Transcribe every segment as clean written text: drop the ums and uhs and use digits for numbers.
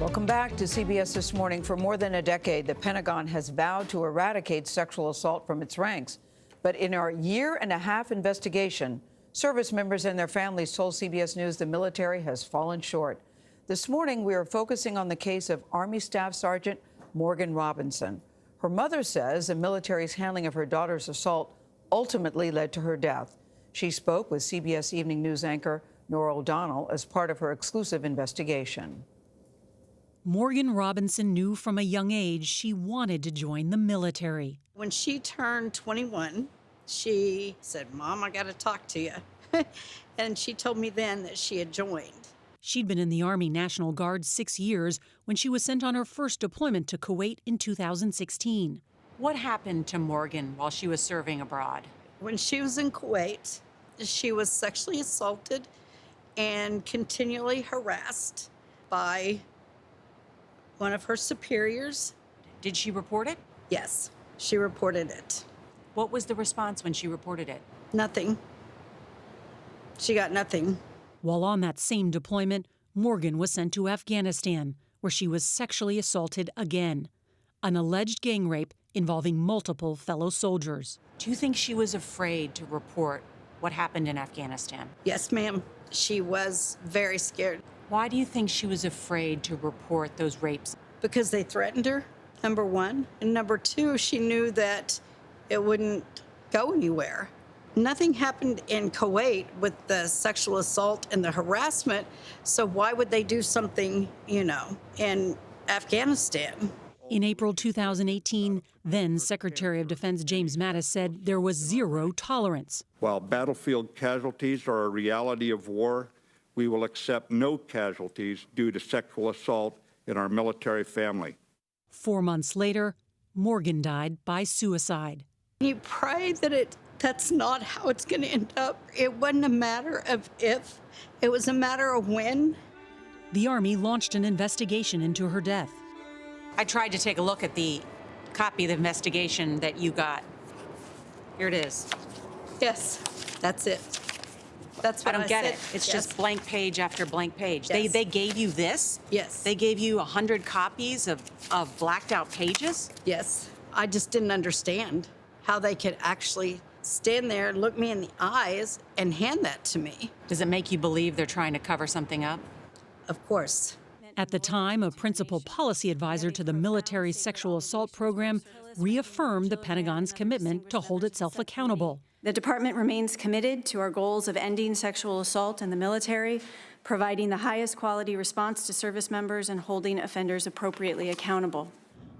Welcome back to CBS This Morning. For more than a decade, the Pentagon has vowed to eradicate sexual assault from its ranks. But in our year-and-a-half investigation, service members and their families told CBS News the military has fallen short. This morning, we are focusing on the case of Army Staff Sergeant Morgan Robinson. Her mother says the military's handling of her daughter's assault ultimately led to her death. She spoke with CBS Evening News anchor Norah O'Donnell as part of her exclusive investigation. Morgan Robinson knew from a young age she wanted to join the military. When she turned 21, she said, "Mom, I got to talk to you." And she told me then that she had joined. She'd been in the Army National Guard 6 years when she was sent on her first deployment to Kuwait in 2016. What happened to Morgan while she was serving abroad? When she was in Kuwait, she was sexually assaulted and continually harassed by one of her superiors. Did she report it? Yes, she reported it. What was the response when she reported it? Nothing. She got nothing. While on that same deployment, Morgan was sent to Afghanistan, where she was sexually assaulted again. An alleged gang rape involving multiple fellow soldiers. Do you think she was afraid to report what happened in Afghanistan? Yes, ma'am. She was very scared. Why do you think she was afraid to report those rapes? Because they threatened her, number one. And number two, she knew that it wouldn't go anywhere. Nothing happened in Kuwait with the sexual assault and the harassment, so why would they do something, in Afghanistan? In April 2018, then Secretary of Defense James Mattis said there was zero tolerance. While battlefield casualties are a reality of war, we will accept no casualties due to sexual assault in our military family. 4 months later, Morgan died by suicide. You pray that that's not how it's going to end up. It wasn't a matter of if, it was a matter of when. The Army launched an investigation into her death. I tried to take a look at the copy of the investigation that you got. Here it is. Yes, that's it. That's what I don't get said. it. It's Yes. just blank page after blank page. Yes. They gave you this? Yes. They gave you 100 copies of blacked out pages? Yes. I just didn't understand how they could actually stand there, look me in the eyes, and hand that to me. Does it make you believe they're trying to cover something up? Of course. At the time, a principal policy advisor to the military sexual assault program reaffirmed the Pentagon's commitment to hold itself accountable. The department remains committed to our goals of ending sexual assault in the military, providing the highest quality response to service members, and holding offenders appropriately accountable.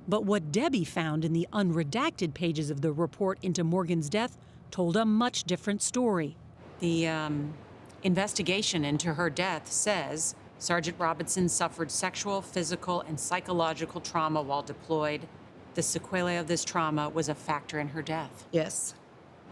But what Debbie found in the unredacted pages of the report into Morgan's death told a much different story. The investigation into her death says Sergeant Robinson suffered sexual, physical, and psychological trauma while deployed. The sequelae of this trauma was a factor in her death. Yes.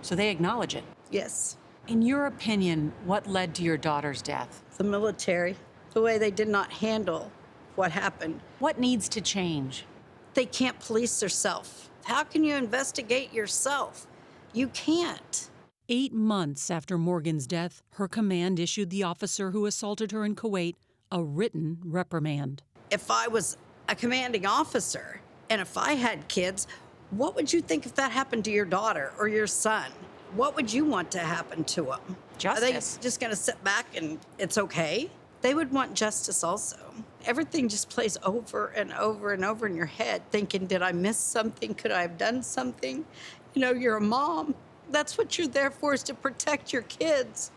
So they acknowledge it. Yes. In your opinion, what led to your daughter's death? The military, the way they did not handle what happened. What needs to change? They can't police themselves. How can you investigate yourself? You can't. 8 months after Morgan's death, her command issued the officer who assaulted her in Kuwait a written reprimand. If I was a commanding officer and if I had kids, what would you think if that happened to your daughter or your son? What would you want to happen to them? Justice. Are they just going to sit back and it's okay? They would want justice also. Everything just plays over and over and over in your head, thinking, did I miss something? Could I have done something? You're a mom. That's what you're there for, is to protect your kids.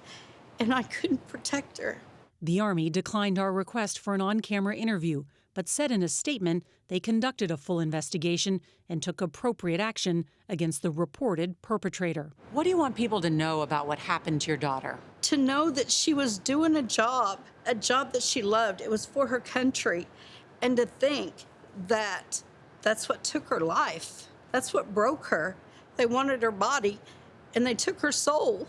And I couldn't protect her. The Army declined our request for an on-camera interview, but said in a statement they conducted a full investigation and took appropriate action against the reported perpetrator. What do you want people to know about what happened to your daughter? To know that she was doing a job that she loved. It was for her country. And to think that that's what took her life. That's what broke her. They wanted her body, and they took her soul.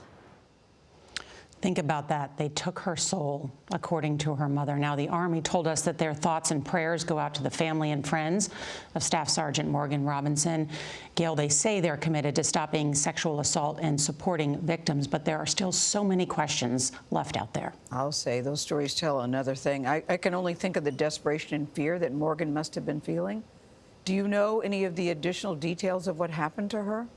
Think about that. They took her soul, according to her mother. Now, the Army told us that their thoughts and prayers go out to the family and friends of Staff Sergeant Morgan Robinson. Gayle, they say they're committed to stopping sexual assault and supporting victims, but there are still so many questions left out there. I'll say those stories tell another thing. I can only think of the desperation and fear that Morgan must have been feeling. Do you know any of the additional details of what happened to her?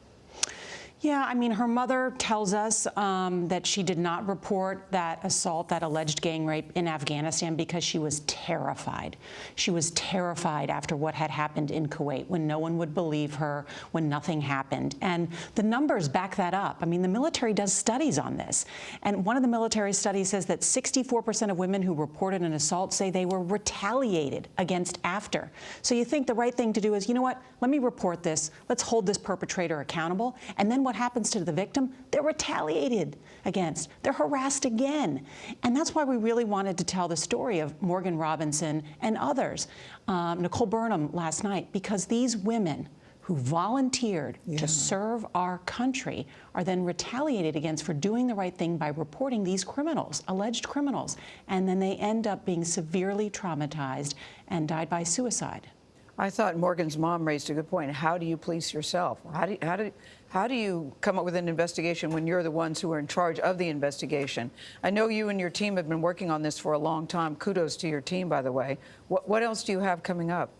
Yeah, I mean, her mother tells us that she did not report that assault, that alleged gang rape in Afghanistan because she was terrified. She was terrified after what had happened in Kuwait, when no one would believe her, when nothing happened. And the numbers back that up. I mean, the military does studies on this. And one of the military studies says that 64% of women who reported an assault say they were retaliated against after. So you think the right thing to do is, you know what, let me report this. Let's hold this perpetrator accountable. And then what happens to the victim? They're retaliated against. They're harassed again. And that's why we really wanted to tell the story of Morgan Robinson and others, Nicole Burnham last night, because these women who volunteered to serve our country are then retaliated against for doing the right thing by reporting these criminals, alleged criminals, and then they end up being severely traumatized and died by suicide. I thought Morgan's mom raised a good point. How do you police yourself? How do you come up with an investigation when you're the ones who are in charge of the investigation? I know you and your team have been working on this for a long time. Kudos to your team, by the way. What else do you have coming up?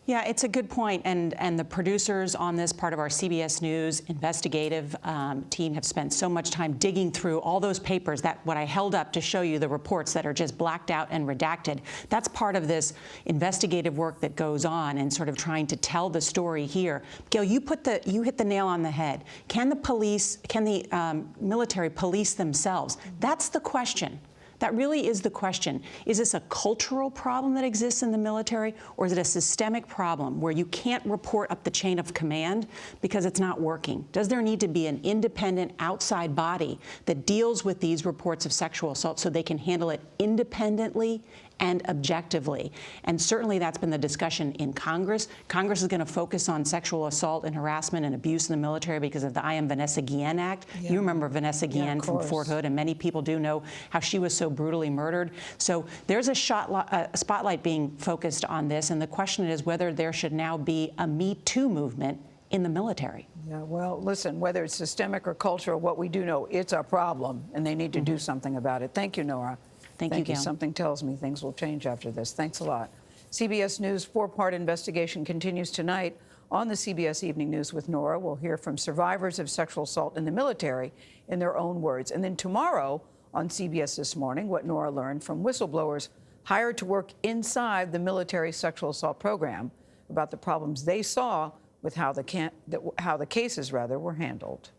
Yeah, it's a good point, and the producers on this part of our CBS News investigative team have spent so much time digging through all those papers, that what I held up to show you, the reports that are just blacked out and redacted. That's part of this investigative work that goes on and sort of trying to tell the story here. Gayle, you hit the nail on the head. Can the military police themselves? That's the question. That really is the question. Is this a cultural problem that exists in the military, or is it a systemic problem where you can't report up the chain of command because it's not working? Does there need to be an independent outside body that deals with these reports of sexual assault so they can handle it independently and objectively? And certainly that's been the discussion in Congress. Congress is going to focus on sexual assault and harassment and abuse in the military because of the I Am Vanessa Guillen Act. Yeah. You remember Vanessa Guillen from Fort Hood, and many people do know how she was so brutally murdered. So there's a spotlight being focused on this, and the question is whether there should now be a Me Too movement in the military. Yeah, well, listen, whether it's systemic or cultural, what we do know, it's a problem, and they need to do something about it. Thank you, Norah. Thank you, Gayle. Something tells me things will change after this. Thanks a lot. CBS News' four-part investigation continues tonight on the CBS Evening News with Norah. We'll hear from survivors of sexual assault in the military in their own words. And then tomorrow on CBS This Morning, what Norah learned from whistleblowers hired to work inside the military sexual assault program about the problems they saw with how the cases were handled.